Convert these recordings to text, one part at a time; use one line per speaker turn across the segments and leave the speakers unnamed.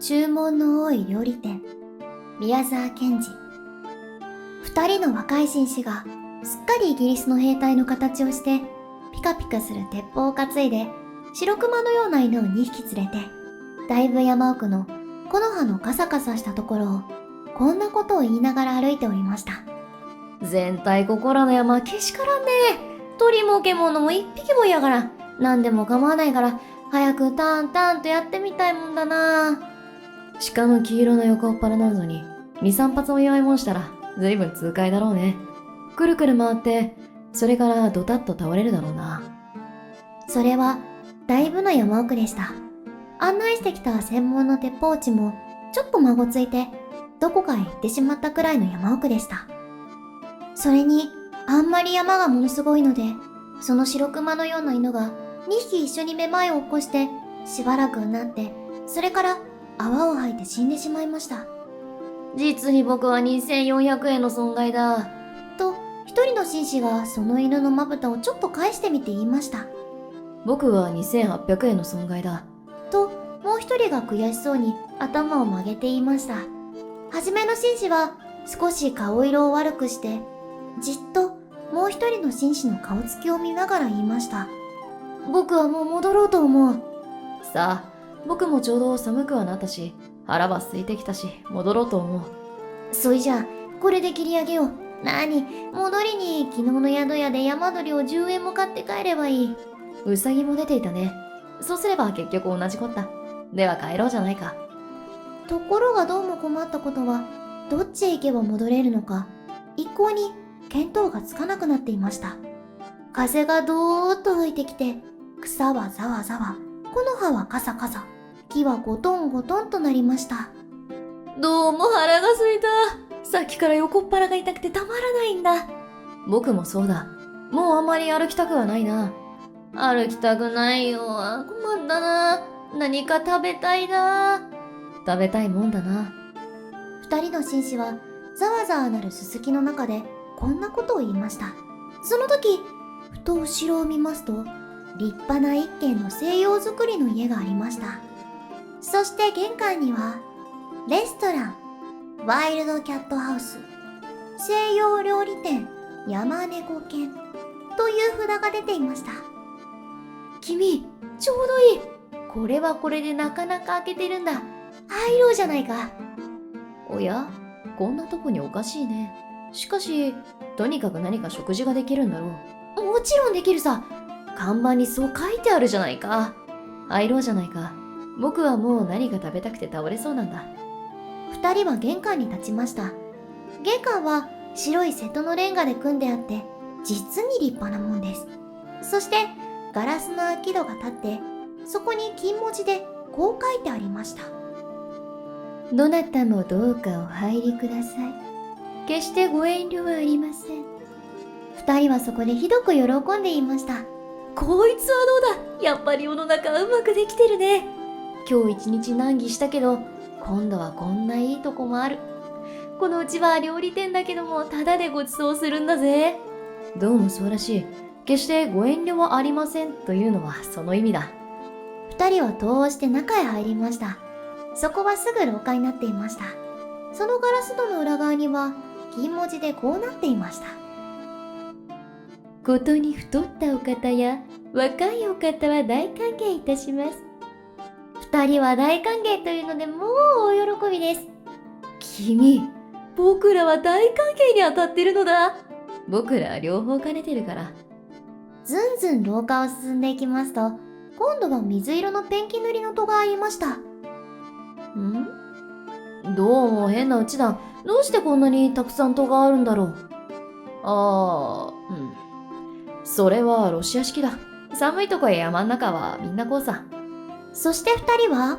注文の多い料理店、宮沢賢治。二人の若い紳士がすっかりイギリスの兵隊の形をしてピカピカする鉄砲を担いで白熊のような犬を2匹連れてだいぶ山奥の木の葉のカサカサしたところをこんなことを言いながら歩いておりました。全体ここらの山けしからんね。鳥も獣も一匹もいやがら何でも構わないから早くタンタンとやってみたいもんだな。しかも黄色の横っ腹なのに2、3発お祝いもんしたらずいぶん痛快だろうね。くるくる回ってそれからドタッと倒れるだろうな。それはだいぶの山奥でした。案内してきた専門の鉄砲打ちもちょっと孫ついてどこかへ行ってしまったくらいの山奥でした。それにあんまり山がものすごいのでその白熊のような犬が2匹一緒にめまいを起こしてしばらくになってそれから泡を吐いて死んでしまいました。実に僕は2400円の損害だ。と一人の紳士がその犬のまぶたをちょっと返してみて言いました。僕は2800円の損害だ。ともう一人が悔しそうに頭を曲げて言いました。はじめの紳士は少し顔色を悪くしてじっともう一人の紳士の顔つきを見ながら言いました。僕はもう戻ろうと思う。さあ、僕もちょうど寒くはなったし、腹は空いてきたし、戻ろうと思う。そいじゃ、これで切り上げよう。戻りに昨日の宿屋で山鳥を10円も買って帰ればいい。うさぎも出ていたね。そうすれば結局同じこった。では帰ろうじゃないか。ところがどうも困ったことは、どっちへ行けば戻れるのか、一向に見当がつかなくなっていました。風がどーっと吹いてきて、草はざわざわ、木の葉はカサカサ、木はゴトンゴトンとなりました。どうも腹が空いた。さっきから横っ腹が痛くてたまらないんだ。僕もそうだ。もうあんまり歩きたくはないな。歩きたくないよ。困ったな。何か食べたいな。食べたいもんだな。二人の紳士はざわざわなるすすきの中でこんなことを言いました。その時、ふと後ろを見ますと、立派な一軒の西洋造りの家がありました。そして玄関には、レストラン、ワイルドキャットハウス、西洋料理店、山猫犬という札が出ていました。君、ちょうどいい。これはこれでなかなか開けてるんだ。入ろうじゃないか。おや、こんなとこにおかしいね。しかし、とにかく何か食事ができるんだろう。もちろんできるさ。看板にそう書いてあるじゃないか。入ろうじゃないか。僕はもう何か食べたくて倒れそうなんだ。二人は玄関に立ちました。玄関は白い瀬戸のレンガで組んであって、実に立派なもんです。そして、ガラスの空き戸が立って、そこに金文字でこう書いてありました。どなたもどうかお入りください。決してご遠慮はありません。二人はそこでひどく喜んでいました。こいつはどうだ。やっぱり世の中うまくできてるね。今日一日難儀したけど、今度はこんないいとこもある。このうちは料理店だけどもタダでご馳走するんだぜ。どうもそうらしい。決してご遠慮はありませんというのはその意味だ。二人は戸をして中へ入りました。そこはすぐ廊下になっていました。そのガラス戸の裏側には金文字でこうなっていました。ことに太ったお方や若いお方は大歓迎いたします。二人は大歓迎というのでもう大喜びです。君、僕らは大歓迎に当たってるのだ。僕らは両方兼ねてるから。ずんずん廊下を進んでいきますと、今度は水色のペンキ塗りの戸がありました。どうも変なうちだ。どうしてこんなにたくさん戸があるんだろう。それはロシア式だ。寒いとこや山ん中はみんなこうさ。そして二人は、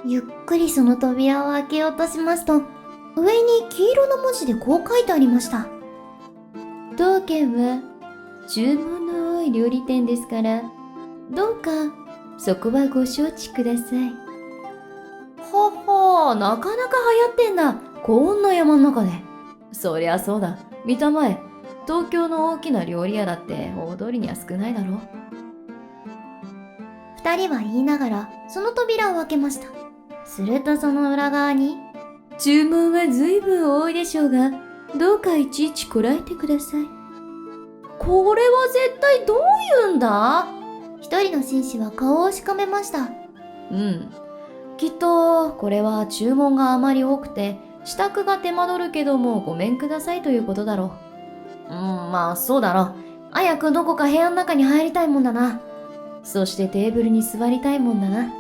ゆっくりその扉を開けようとしますと、上に黄色の文字でこう書いてありました。当軒は注文の多い料理店ですから、どうかそこはご承知ください。はは、なかなか流行ってんだ。こんな山ん中で。そりゃそうだ。見たまえ。東京の大きな料理屋だって大通りには少ないだろう。二人は言いながらその扉を開けました。するとその裏側に、
注文は随分多いでしょうが、どうかいちいちこらえてください。
これは絶対どういうんだ？一人の紳士は顔をしかめました。
きっと、これは注文があまり多くて、支度が手間取るけどもごめんくださいということだろう。
まあそうだろう。早くどこか部屋の中に入りたいもんだな。
そしてテーブルに座りたいもんだな。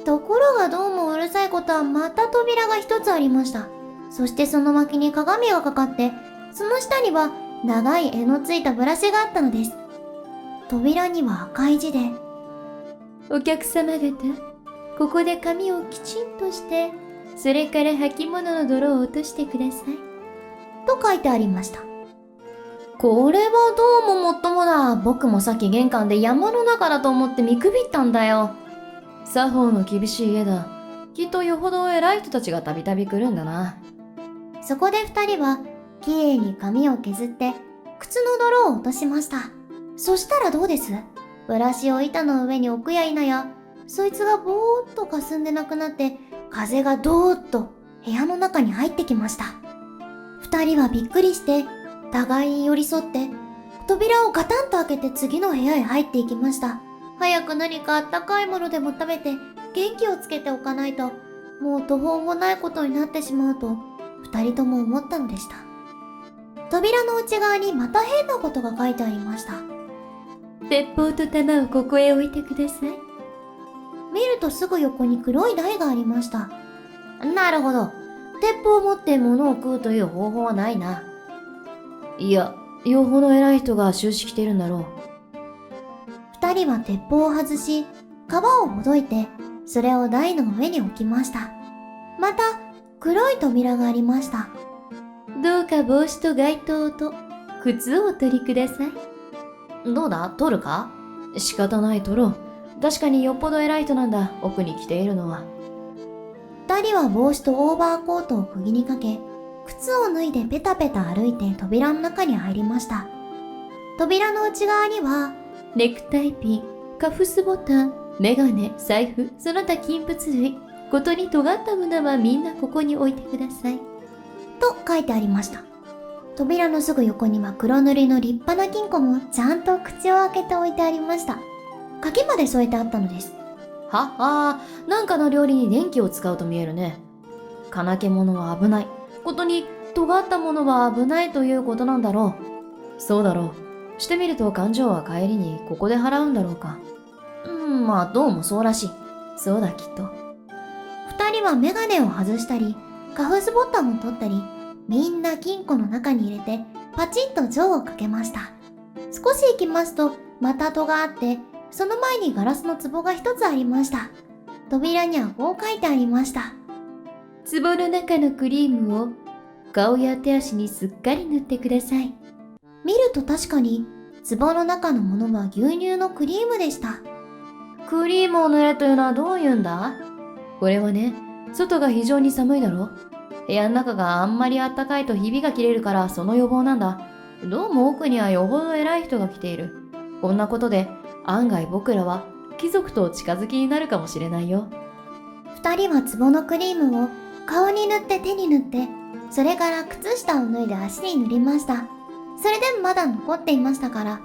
ところがどうもうるさいことはまた扉が一つありました。そしてその脇に鏡がかかって、その下には長い柄のついたブラシがあったのです。扉には赤い字で、
お客様方、ここで髪をきちんとして、それから履物の泥を落としてください。
と書いてありました。これはどうももっともだ。僕もさっき玄関で山の中だと思って見くびったんだよ。
作法の厳しい家だ。きっとよほど偉い人たちがたびたび来るんだな。
そこで二人は、きれいに髪を削って、靴の泥を落としました。そしたらどうです？ブラシを板の上に置くや否や、そいつがぼーっと霞んでなくなって、風がどーっと部屋の中に入ってきました。二人はびっくりして、互いに寄り添って、扉をガタンと開けて次の部屋へ入っていきました。早く何かあったかいものでも食べて、元気をつけておかないと、もう途方もないことになってしまうと、二人とも思ったのでした。扉の内側にまた変なことが書いてありました。
鉄砲と弾をここへ置いてください。
見るとすぐ横に黒い台がありました。なるほど。鉄砲を持って物を食うという方法はないな。
いや、よほど偉い人が出資しているんだろう。
二人は鉄砲を外し、皮をほどいて、それを台の上に置きました。また、黒い扉がありました。
どうか帽子と街灯と靴をお取りください。
どうだ？取るか？
仕方ない、取ろう。確かによっぽど偉い人なんだ、奥に来ているのは。
二人は帽子とオーバーコートを釘にかけ、靴を脱いでペタペタ歩いて扉の中に入りました。扉の内側には、
ネクタイピン、カフスボタン、メガネ、財布、その他金物類、ことに尖ったものはみんなここに置いてください。
と書いてありました。扉のすぐ横には黒塗りの立派な金庫もちゃんと口を開けて置いてありました。鍵まで添えてあったのです。
ははー、なんかの料理に電気を使うと見えるね。金気物は危ない。ことに尖ったものは危ないということなんだろう。そうだろう。してみると勘定は帰りにここで払うんだろうか。
まあどうもそうらしい。
そうだきっと。
二人はメガネを外したり、カフスボタンを取ったり、みんな金庫の中に入れてパチンと錠をかけました。少し行きますとまた戸があって、その前にガラスの壺が一つありました。扉にはこう書いてありました。
壺の中のクリームを顔や手足にすっかり塗ってください。
見ると確かに壺の中のものは牛乳のクリームでした。
クリームを塗れというのはどういうんだ？これはね、外が非常に寒いだろ。部屋の中があんまり暖かいとひびが切れるからその予防なんだ。どうも奥にはよほど偉い人が来ている。こんなことで案外僕らは貴族と近づきになるかもしれないよ。
二人は壺のクリームを顔に塗って手に塗って、それから靴下を脱いで足に塗りました。それでもまだ残っていましたから、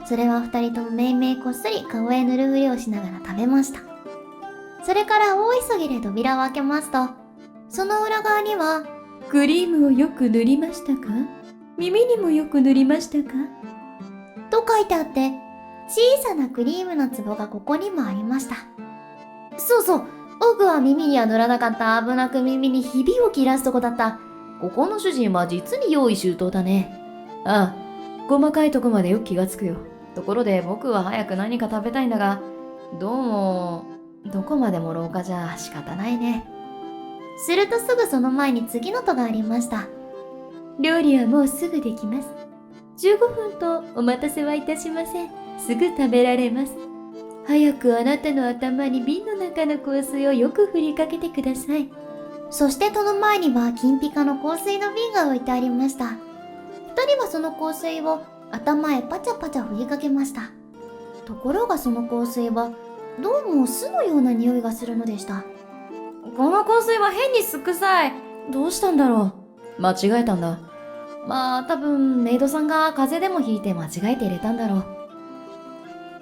それは二人ともめいめいこっそり顔へ塗るふりをしながら食べました。それから大急ぎで扉を開けますと、その裏側には、
クリームをよく塗りましたか？耳にもよく塗りましたか？
と書いてあって、小さなクリームの壺がここにもありました。そうそう、僕は耳には塗らなかった。危なく耳にひびを切らすとこだった。
ここの主人は実に用意周到だね。ああ、細かいとこまでよく気がつくよ。ところで僕は早く何か食べたいんだが、どうも、どこまでも廊下じゃ仕方ないね。
するとすぐその前に次の戸がありました。
料理はもうすぐできます。15分とお待たせはいたしません。すぐ食べられます。早くあなたの頭に瓶の中の香水をよく振りかけてください。
そして戸の前には金ピカの香水の瓶が置いてありました。二人はその香水を頭へパチャパチャ振りかけました。ところがその香水はどうも酢のような匂いがするのでした。
この香水は変にすくさい。どうしたんだろう。間違えたんだ。まあ多分メイドさんが風邪でもひいて間違えて入れたんだろう。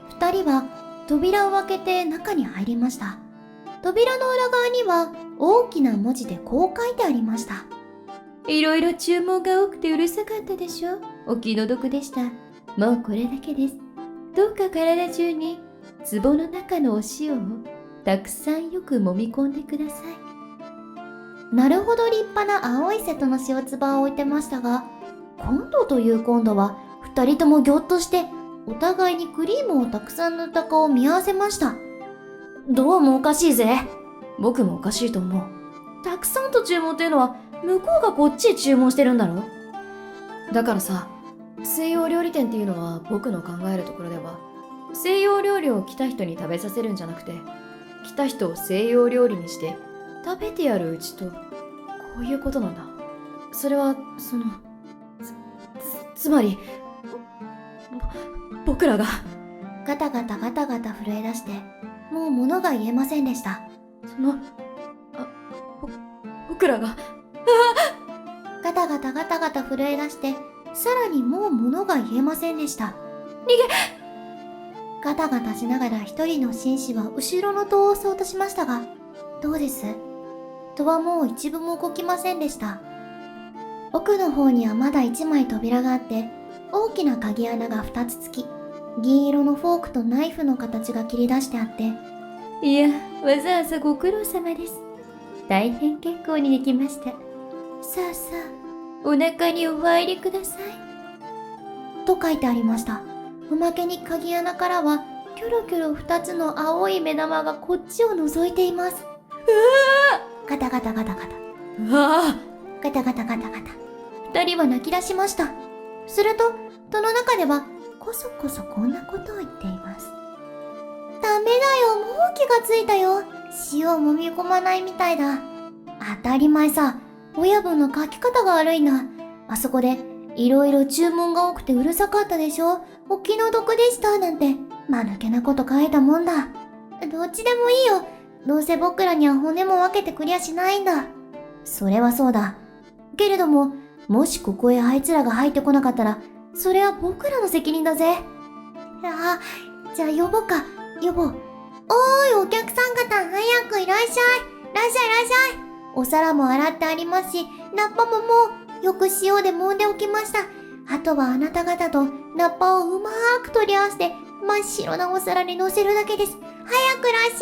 二人は扉を開けて中に入りました。扉の裏側には大きな文字でこう書いてありました。いろいろ注文が多くてうるさかったでしょ。お気の毒でした。もうこれだけです。どうか体中に壺の中のお塩をたくさんよく揉み込んでください。なるほど立派な青い瀬戸の塩壺を置いてましたが、今度という今度は二人ともぎょっとしてお互いにクリームをたくさん塗った顔を見合わせました。
どうもおかしいぜ。僕もおかしいと思う。たくさんと注文っていうのは向こうがこっちへ注文してるんだろ。だからさ、西洋料理店っていうのは僕の考えるところでは西洋料理を来た人に食べさせるんじゃなくて、来た人を西洋料理にして食べてやるうちと、こういうことなんだ。それはつまり僕らが
ガタガタガタガタ震え出してもう物が言えませんでした。
僕らが
ガタガタガタガタ震え出してさらにもう物が言えませんでした。ガタガタしながら一人の紳士は後ろの戸を押そうとしましたが、どうです？戸はもう一部も動きませんでした。奥の方にはまだ一枚扉があって、大きな鍵穴が2つつき、銀色のフォークとナイフの形が切り出してあって、いや、わざわざご苦労様です。大変結構にできました。さあさあ、お腹にお入りください。と書いてありました。おまけに鍵穴からはキョロキョロ2つの青い目玉がこっちを覗いています。ガタガタガタガタ。ガタガタガタガタ。二人は泣き出しました。すると、戸の中ではこそこそこんなことを言っています。ダメだよ、もう気がついたよ。塩を揉み込まないみたいだ。当たり前さ。親分の書き方が悪いんだ。あそこでいろいろ注文が多くてうるさかったでしょ。お気の毒でしたなんて間抜けなこと書いたもんだ。どっちでもいいよ。どうせ僕らには骨も分けてくりゃしないんだ。それはそうだ。けれども、もしここへあいつらが入ってこなかったら、それは僕らの責任だぜ。じゃあ呼ぼうか、呼ぼう。おーい、お客さん方、早くいらっしゃい。いらっしゃいいらっしゃい。お皿も洗ってありますし、ナッパももうよく塩で揉んでおきました。あとはあなた方とナッパをうまーく取り合わせて真っ白なお皿に乗せるだけです。早くいらっし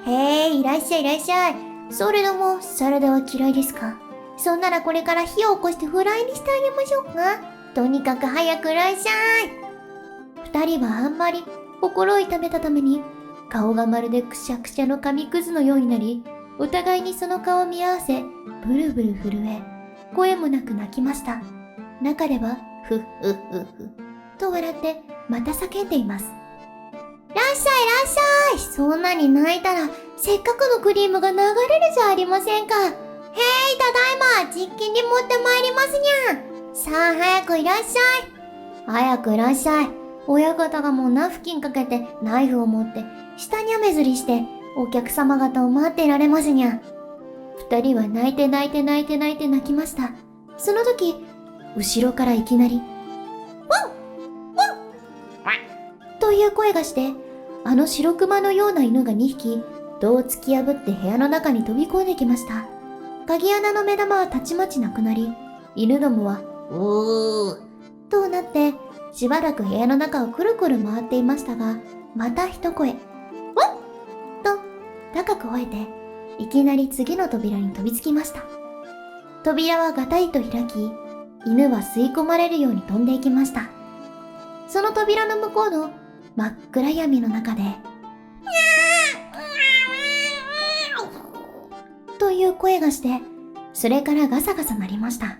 ゃい。へー、いらっしゃいいらっしゃい。それともサラダは嫌いですか？そんならこれから火を起こしてフライにしてあげましょうか。とにかく早くいらっしゃい。二人はあんまり心を痛めたために顔がまるでくしゃくしゃの紙くずのようになり、お互いにその顔を見合わせ、ブルブル震え、声もなく泣きました。中では、ふっふっふっふ、と笑って、また叫んでいます。らっしゃいらっしゃい。そんなに泣いたら、せっかくのクリームが流れるじゃありませんか。へい、ただいま、実機に持ってまいりますにゃ。さあ、早くいらっしゃい。早くいらっしゃい。親方がもうナフキンかけて、ナイフを持って、下にゃめずりして、お客様方を待っていられますにゃ。二人は泣いて泣いて泣いて泣いて泣きました。その時、後ろからいきなり、ワンワンという声がして、あの白熊のような犬が2匹、戸を突き破って部屋の中に飛び込んできました。鍵穴の目玉はたちまちなくなり、犬どもは、うーとなって、しばらく部屋の中をくるくる回っていましたが、また一声、ワンと高く吠えて、いきなり次の扉に飛びつきました。扉はガタリと開き、犬は吸い込まれるように飛んでいきました。その扉の向こうの真っ暗闇の中で、という声がして、それからガサガサ鳴りました。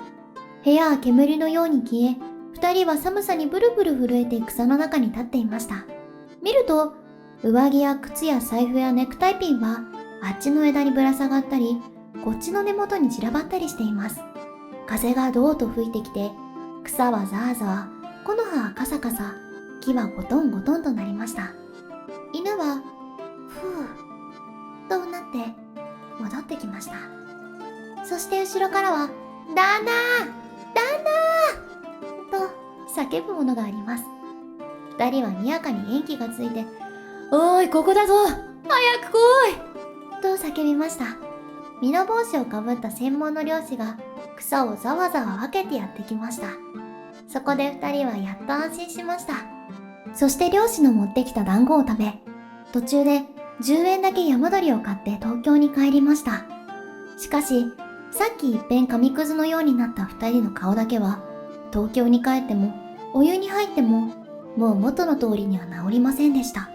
部屋は煙のように消え、二人は寒さにブルブル震えて草の中に立っていました。見ると、上着や靴や財布やネクタイピンは、あっちの枝にぶら下がったり、こっちの根元に散らばったりしています。風がどーと吹いてきて、草はザーザー、木の葉はカサカサ、木はゴトンゴトンとなりました。犬は、ふー、となって、戻っそして後ろからは、旦那と叫ぶものがあります。二人はにやかに元気がついて、
おーい、ここだぞ、早く来い
と叫びました。身の帽子をかぶった専門の漁師が草をざわざわ分けてやってきました。そこで二人はやっと安心しました。そして漁師の持ってきた団子を食べ、途中で10円だけ山鳥を買って東京に帰りました。しかし、さっきいっぺん紙くずのようになった二人の顔だけは、東京に帰ってもお湯に入ってももう元の通りには治りませんでした。